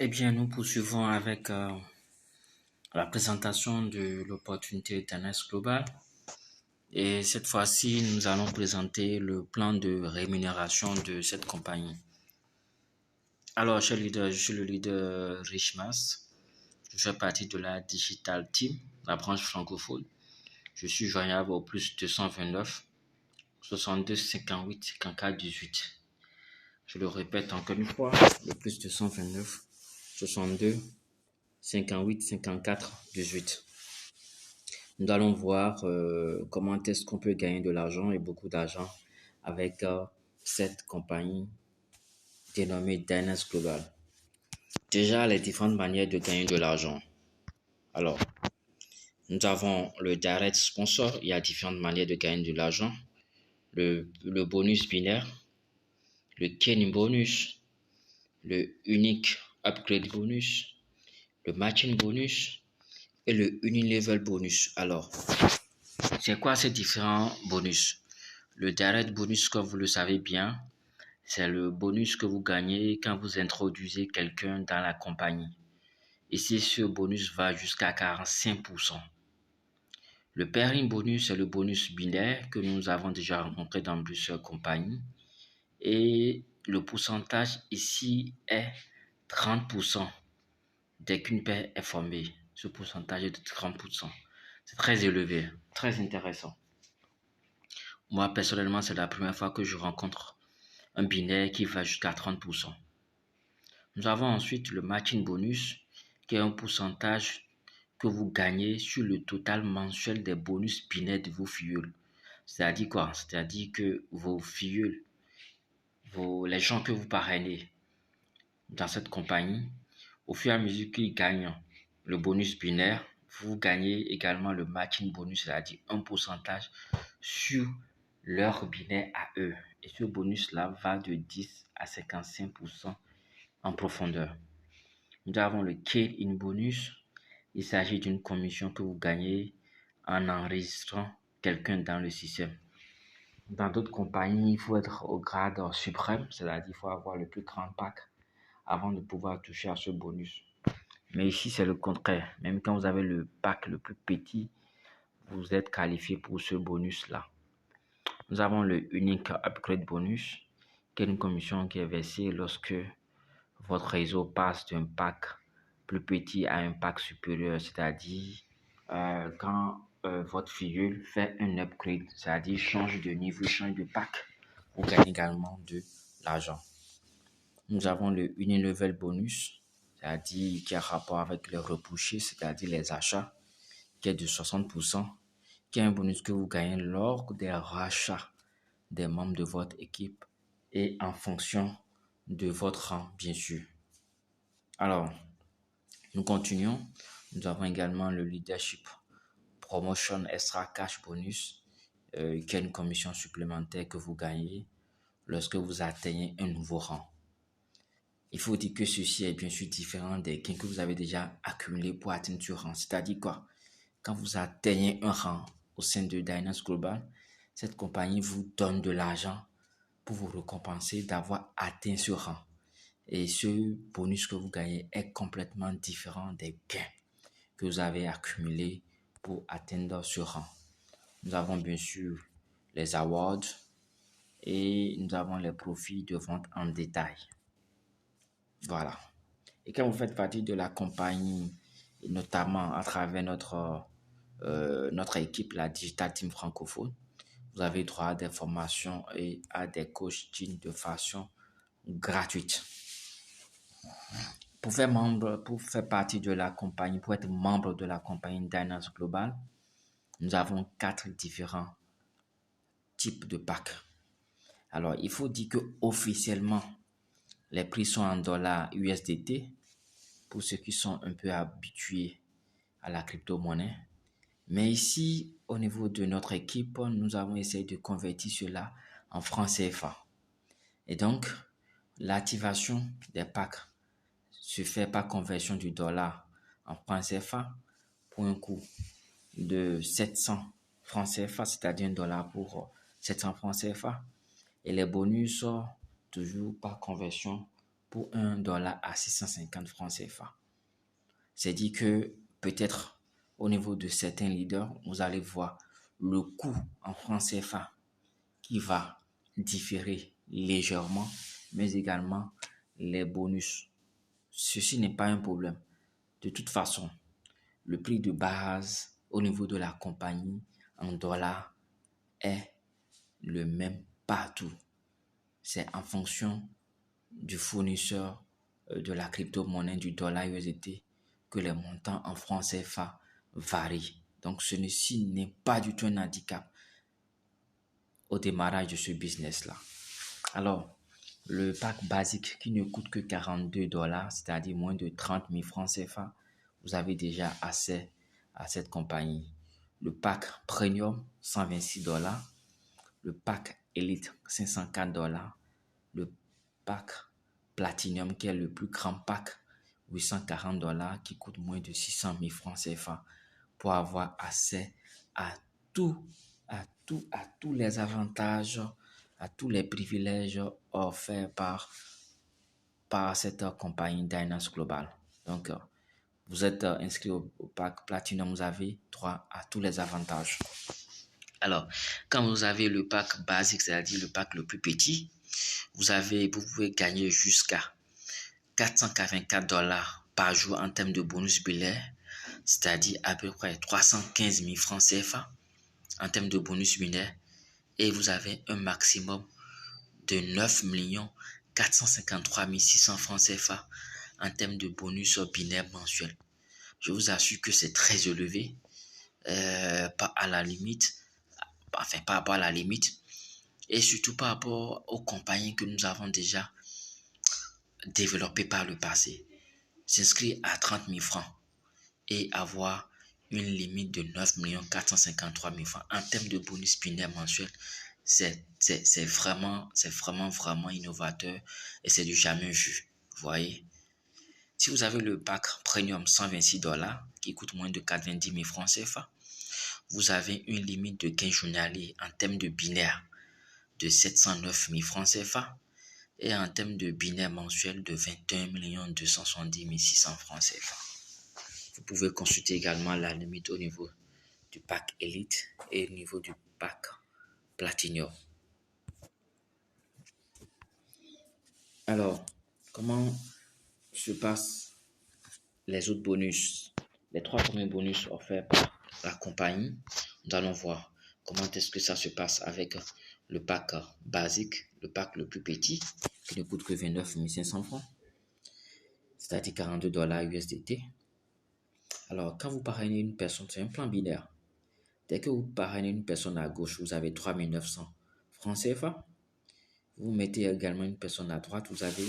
Eh bien, nous poursuivons avec la présentation de l'opportunité d'Anas Global. Et cette fois-ci, nous allons présenter le plan de rémunération de cette compagnie. Alors, cher leader, je suis le leader Richmas. Je fais partie de la Digital Team, la branche francophone. Je suis joignable au plus 229 62 58 54 18. Je le répète encore une fois, le plus 229 62 58 54 18. Nous allons voir comment est-ce qu'on peut gagner de l'argent et beaucoup d'argent avec cette compagnie dénommée Dynas Global. Déjà, les différentes manières de gagner de l'argent. Alors, nous avons le direct sponsor. Il y a différentes manières de gagner de l'argent. Le bonus binaire, le Kenny bonus, le unique upgrade bonus, le matching bonus et le unilevel bonus. Alors, c'est quoi ces différents bonus? Le direct bonus, comme vous le savez bien, c'est le bonus que vous gagnez quand vous introduisez quelqu'un dans la compagnie. Ici, ce bonus va jusqu'à 45%. Le pairing bonus, c'est le bonus binaire que nous avons déjà rencontré dans plusieurs compagnies. Et le pourcentage ici est 30% dès qu'une paire est formée. Ce pourcentage est de 30%. C'est très élevé, très intéressant. Moi, personnellement, c'est la première fois que je rencontre un binaire qui va jusqu'à 30%. Nous avons ensuite le matching bonus, qui est un pourcentage que vous gagnez sur le total mensuel des bonus binaires de vos filleuls. C'est-à-dire quoi? C'est-à-dire que vos filleuls, les gens que vous parrainez dans cette compagnie, au fur et à mesure qu'ils gagnent le bonus binaire, vous gagnez également le matching bonus, c'est-à-dire un pourcentage sur leur binaire à eux. Et ce bonus-là va de 10 à 55% en profondeur. Nous avons le Kale-in bonus. Il s'agit d'une commission que vous gagnez en enregistrant quelqu'un dans le système. Dans d'autres compagnies, il faut être au grade suprême, c'est-à-dire qu'il faut avoir le plus grand pack avant de pouvoir toucher à ce bonus. Mais ici, c'est le contraire. Même quand vous avez le pack le plus petit, vous êtes qualifié pour ce bonus-là. Nous avons le Unique Upgrade Bonus, qui est une commission qui est versée lorsque votre réseau passe d'un pack plus petit à un pack supérieur, c'est-à-dire quand votre filleul fait un upgrade, c'est-à-dire change de niveau, change de pack, vous gagnez également de l'argent. Nous avons le Unilevel Bonus, c'est-à-dire qui a rapport avec les repushés, c'est-à-dire les achats, qui est de 60%, qui est un bonus que vous gagnez lors des rachats des membres de votre équipe et en fonction de votre rang, bien sûr. Alors, nous continuons. Nous avons également le Leadership Promotion Extra Cash Bonus, qui est une commission supplémentaire que vous gagnez lorsque vous atteignez un nouveau rang. Il faut dire que ceci est bien sûr différent des gains que vous avez déjà accumulés pour atteindre ce rang. C'est-à-dire quoi? Quand vous atteignez un rang au sein de Dynas Global, cette compagnie vous donne de l'argent pour vous récompenser d'avoir atteint ce rang. Et ce bonus que vous gagnez est complètement différent des gains que vous avez accumulés pour atteindre ce rang. Nous avons bien sûr les awards et nous avons les profits de vente en détail. Voilà. Et quand vous faites partie de la compagnie, et notamment à travers notre équipe, la Digital Team francophone, vous avez droit à des formations et à des coachings de façon gratuite. Pour faire partie de la compagnie, pour être membre de la compagnie Dynas Global, nous avons 4 différents types de packs. Alors, il faut dire que officiellement, les prix sont en dollars USDT pour ceux qui sont un peu habitués à la crypto-monnaie. Mais ici, au niveau de notre équipe, nous avons essayé de convertir cela en francs CFA. Et donc, l'activation des packs se fait par conversion du dollar en francs CFA pour un coût de 700 francs CFA, c'est-à-dire un dollar pour 700 francs CFA. Et les bonus sont toujours par conversion pour $1 à 650 francs CFA. C'est dit que peut-être au niveau de certains leaders, vous allez voir le coût en francs CFA qui va différer légèrement, mais également les bonus. Ceci n'est pas un problème. De toute façon, le prix de base au niveau de la compagnie en dollars est le même partout. C'est en fonction du fournisseur de la crypto-monnaie du dollar USDT que les montants en francs CFA varient. Donc, ceci n'est pas du tout un handicap au démarrage de ce business-là. Alors, le pack basique qui ne coûte que $42, c'est-à-dire moins de 30 000 francs CFA, vous avez déjà accès à cette compagnie. Le pack premium, $126. Le pack Elite, $504. Le pack Platinum, qui est le plus grand pack, $840, qui coûte moins de 600 000 francs CFA, pour avoir accès à tous les avantages, à tous les privilèges offerts par cette compagnie Dynas Global. Donc, vous êtes inscrit au pack Platinum, vous avez droit à tous les avantages. Alors, quand vous avez le pack basique, c'est-à-dire le pack le plus petit, vous pouvez gagner jusqu'à $484 par jour en termes de bonus binaire, c'est-à-dire à peu près 315 000 francs CFA en termes de bonus binaire, et vous avez un maximum de 9 453 600 francs CFA en termes de bonus binaire mensuel. Je vous assure que c'est très élevé, pas à la limite, enfin par rapport à la limite, et surtout par rapport aux compagnies que nous avons déjà développées par le passé. S'inscrire à 30 000 francs et avoir une limite de 9 453 000 francs en termes de bonus binaire mensuel, c'est vraiment innovateur et c'est du jamais vu. Vous voyez? Si vous avez le pack premium $126 qui coûte moins de 90 000 francs CFA, vous avez une limite de gain journalier en termes de binaire de 709 000 francs CFA et en termes de binaire mensuel de 21 270 600 francs CFA. Vous pouvez consulter également la limite au niveau du pack Elite et au niveau du pack Platinum. Alors, comment se passent les autres bonus? Les 3 premiers bonus offerts par la compagnie. Nous allons voir comment est-ce que ça se passe avec le pack basique, le pack le plus petit, qui ne coûte que 29 500 francs, c'est-à-dire $42 USDT. Alors, quand vous parrainez une personne, c'est un plan binaire. Dès que vous parrainez une personne à gauche, vous avez 3 900 francs CFA. Vous mettez également une personne à droite, vous avez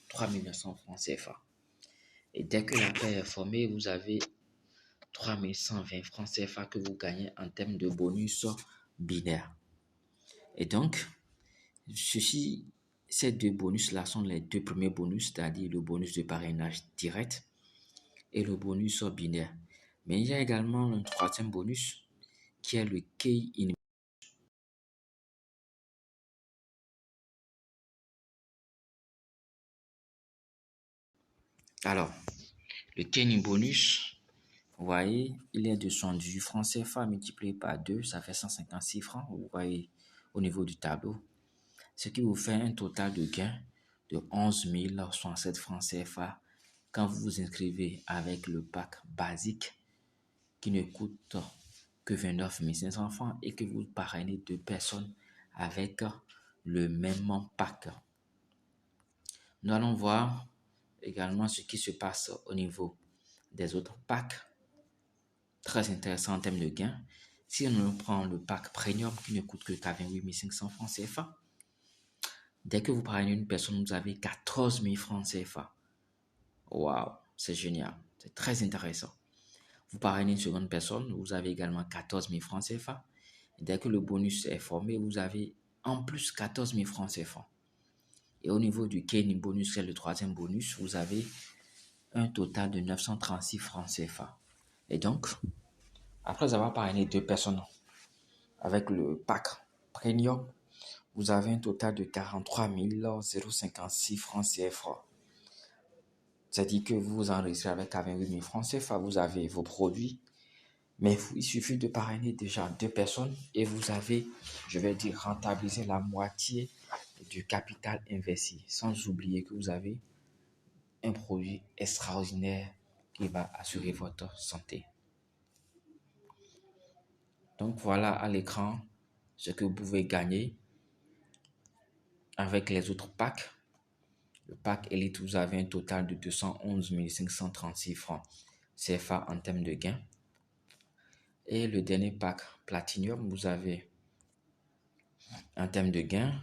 3 900 francs CFA. Et dès que la paire est formée, vous avez 3 120 francs CFA que vous gagnez en termes de bonus binaire. Et donc, ces 2 bonus-là sont les 2 premiers bonus, c'est-à-dire le bonus de parrainage direct et le bonus binaire. Mais il y a également un 3e bonus qui est le Key-in. Alors, le Key-in bonus, vous voyez, il est de 78 francs CFA multiplié par 2, ça fait 156 francs, vous voyez, au niveau du tableau. Ce qui vous fait un total de gain de 11 067 francs CFA quand vous vous inscrivez avec le pack basique qui ne coûte que 29 500 francs et que vous parrainez 2 personnes avec le même pack. Nous allons voir également ce qui se passe au niveau des autres packs. Très intéressant en termes de gains. Si on prend le pack premium qui ne coûte que 88 500 francs CFA, dès que vous parrainez une personne, vous avez 14 000 francs CFA. Waouh, c'est génial, c'est très intéressant. Vous parrainez une seconde personne, vous avez également 14 000 francs CFA. Et dès que le bonus est formé, vous avez en plus 14 000 francs CFA. Et au niveau du Key-in bonus, qui est le 3e bonus, vous avez un total de 936 francs CFA. Et donc, après avoir parrainé 2 personnes avec le pack premium, vous avez un total de 43 056 francs CFA. C'est-à-dire que vous vous enregistrez avec 88 000 francs CFA, vous avez vos produits, mais il suffit de parrainer déjà deux personnes et vous avez, je vais dire, rentabilisé la moitié du capital investi, sans oublier que vous avez un produit extraordinaire qui va assurer votre santé. Donc voilà à l'écran ce que vous pouvez gagner avec les autres packs. Le pack Elite, vous avez un total de 211 536 francs CFA en termes de gains. Et le dernier pack Platinum, vous avez en termes de gains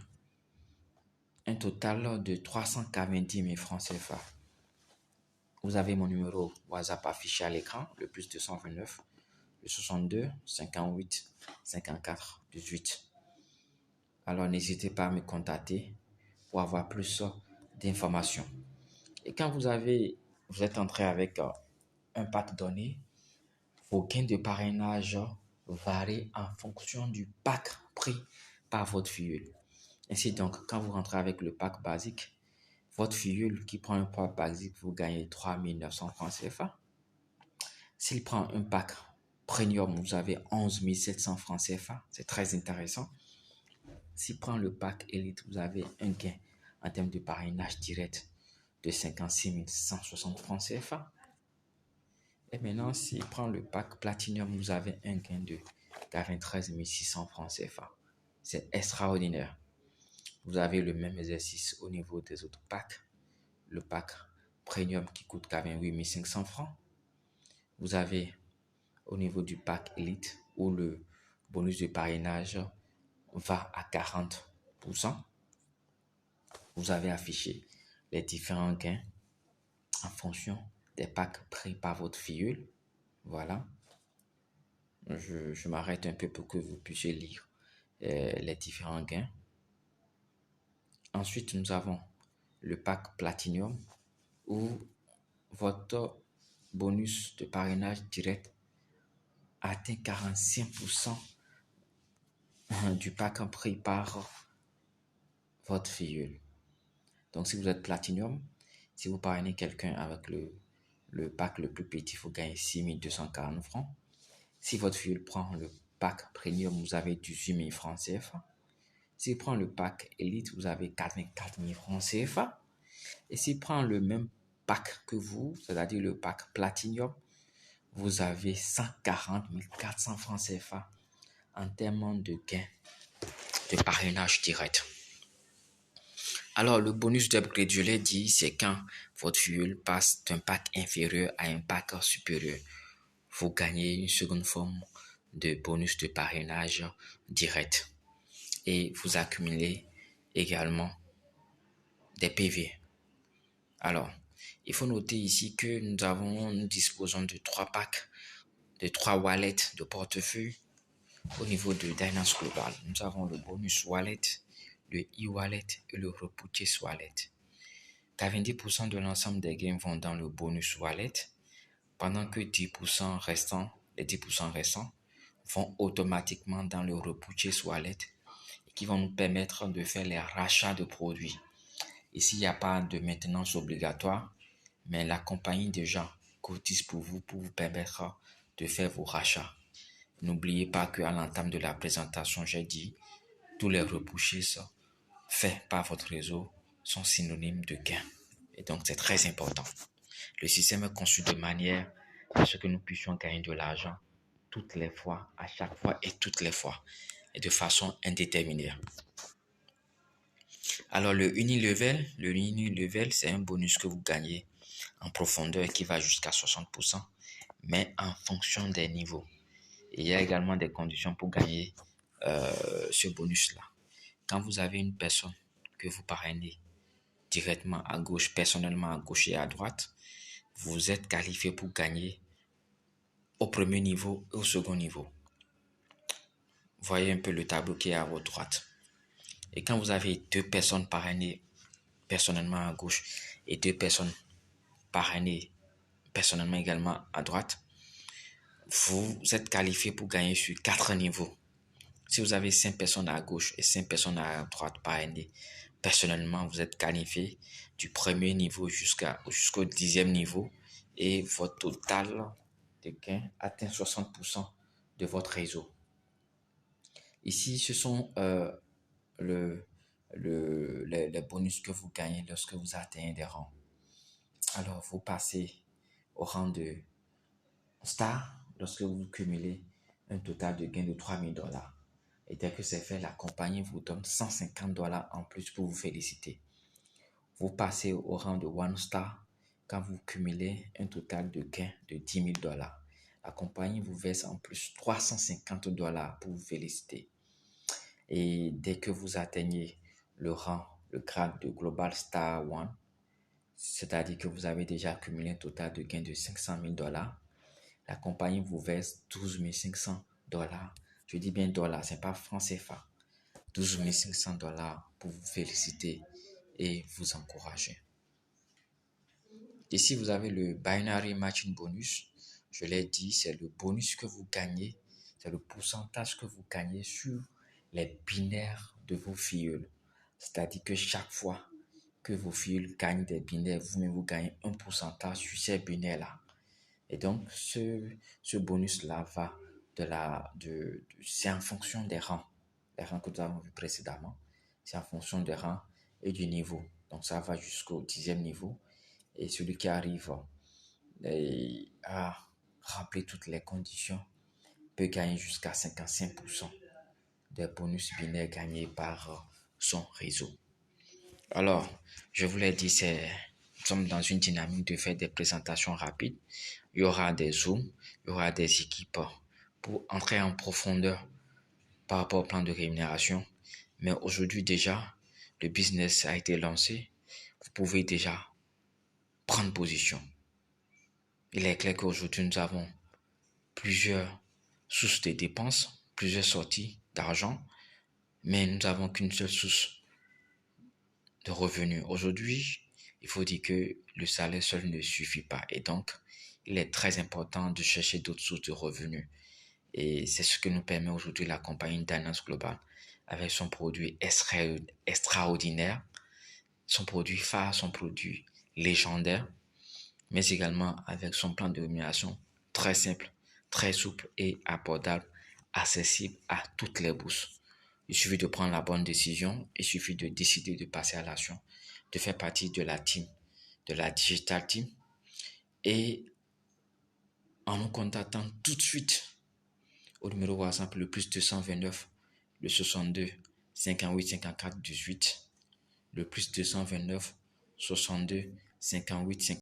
un total de 390 000 francs CFA. Vous avez mon numéro WhatsApp affiché à l'écran, le plus 229, le 62 58 54 18. Alors n'hésitez pas à me contacter pour avoir plus d'informations. Et quand vous êtes entré avec un pack donné, vos gains de parrainage varient en fonction du pack pris par votre filleul. Ainsi donc, quand vous rentrez avec le pack basique, votre filleul qui prend un pack basique, vous gagnez 3 900 francs CFA. S'il prend un pack premium, vous avez 11 700 francs CFA. C'est très intéressant. S'il prend le pack élite, vous avez un gain en termes de parrainage direct de 56 160 francs CFA. Et maintenant, s'il prend le pack Platinum, vous avez un gain de 93 600 francs CFA. C'est extraordinaire. Vous avez le même exercice au niveau des autres packs. Le pack Premium qui coûte 88 500 francs. Vous avez au niveau du pack Elite où le bonus de parrainage va à 40%. Vous avez affiché les différents gains en fonction des packs pris par votre filleul. Voilà. Je m'arrête un peu pour que vous puissiez lire les différents gains. Ensuite, nous avons le pack Platinum où votre bonus de parrainage direct atteint 45% du pack pris par votre filleul. Donc, si vous êtes Platinum, si vous parrainez quelqu'un avec le pack le plus petit, vous gagnez 6 240 francs. Si votre filleul prend le pack Premium, vous avez 18 000 francs CFA. S'il prend le pack Elite, vous avez 84 000 francs CFA. Et s'il prend le même pack que vous, c'est-à-dire le pack Platinum, vous avez 140 400 francs CFA en termes de gains de parrainage direct. Alors, le bonus d'upgrade, je l'ai dit, c'est quand votre filleul passe d'un pack inférieur à un pack supérieur. Vous gagnez une seconde forme de bonus de parrainage direct. Et vous accumulez également des PV. Alors, il faut noter ici que nous disposons de 3 packs, de 3 wallets de portefeuille au niveau de Dynance Global. Nous avons le bonus wallet, le e-wallet et le repurchase wallet. 90% de l'ensemble des gains vont dans le bonus wallet, pendant que 10% restants, les 10% restants vont automatiquement dans le repurchase wallet et qui vont nous permettre de faire les rachats de produits. Ici, il n'y a pas de maintenance obligatoire, mais la compagnie déjà cotise pour vous permettre de faire vos rachats. N'oubliez pas qu'à l'entame de la présentation, j'ai dit tous les repurchases faits par votre réseau sont synonymes de gains. Et donc, c'est très important. Le système est conçu de manière à ce que nous puissions gagner de l'argent toutes les fois, à chaque fois et toutes les fois, et de façon indéterminée. Alors, le Unilevel, c'est un bonus que vous gagnez en profondeur qui va jusqu'à 60%, mais en fonction des niveaux. Et il y a également des conditions pour gagner ce bonus-là. Quand vous avez une personne que vous parrainez directement à gauche, personnellement à gauche et à droite, vous êtes qualifié pour gagner au premier niveau et au second niveau. Voyez un peu le tableau qui est à votre droite. Et quand vous avez 2 personnes parrainées personnellement à gauche et 2 personnes parrainées personnellement également à droite, vous êtes qualifié pour gagner sur 4 niveaux. Si vous avez 5 personnes à gauche et 5 personnes à droite parrainées, personnellement, vous êtes qualifié du premier niveau jusqu'au 10e niveau et votre total de gain atteint 60% de votre réseau. Ici, ce sont le, les bonus que vous gagnez lorsque vous atteignez des rangs. Alors, vous passez au rang de star lorsque vous cumulez un total de gain de $3,000. Et dès que c'est fait, la compagnie vous donne $150 en plus pour vous féliciter. Vous passez au rang de One Star quand vous cumulez un total de gain de $10,000. La compagnie vous verse en plus $350 pour vous féliciter. Et dès que vous atteignez le grade de Global Star One, c'est-à-dire que vous avez déjà accumulé un total de gain de $500,000, la compagnie vous verse $12,500. Je dis bien dollars, ce n'est pas francs CFA. $12,500 pour vous féliciter et vous encourager. Ici, vous avez le Binary Matching Bonus. Je l'ai dit, c'est le bonus que vous gagnez, c'est le pourcentage que vous gagnez sur les binaires de vos filleuls. C'est-à-dire que chaque fois que vos filleuls gagnent des binaires, vous-même vous gagnez un pourcentage sur ces binaires-là. Et donc, ce bonus-là va c'est en fonction des rangs. Les rangs que nous avons vus précédemment, c'est en fonction des rangs et du niveau. Donc, ça va jusqu'au 10e niveau. Et celui qui arrive à remplir toutes les conditions peut gagner jusqu'à 55% des bonus binaires gagnés par son réseau. Alors, je vous l'ai dit, nous sommes dans une dynamique de faire des présentations rapides. Il y aura des zooms, il y aura des équipes pour entrer en profondeur par rapport au plan de rémunération. Mais aujourd'hui déjà, le business a été lancé. Vous pouvez déjà prendre position. Il est clair qu'aujourd'hui, nous avons plusieurs sources de dépenses, plusieurs sorties d'argent, mais nous n'avons qu'une seule source de revenus. Aujourd'hui, il faut dire que le salaire seul ne suffit pas et donc, il est très important de chercher d'autres sources de revenus. Et c'est ce que nous permet aujourd'hui la compagnie Dynance Global avec son produit extraordinaire, son produit phare, son produit légendaire, mais également avec son plan de rémunération très simple, très souple et abordable, accessible à toutes les bourses. Il suffit de prendre la bonne décision, il suffit de décider de passer à l'action, de faire partie de la team, de la Digital Team et en nous contactant tout de suite au numéro WhatsApp le plus 229 le 62 58 54 18 le plus 229 62 58 54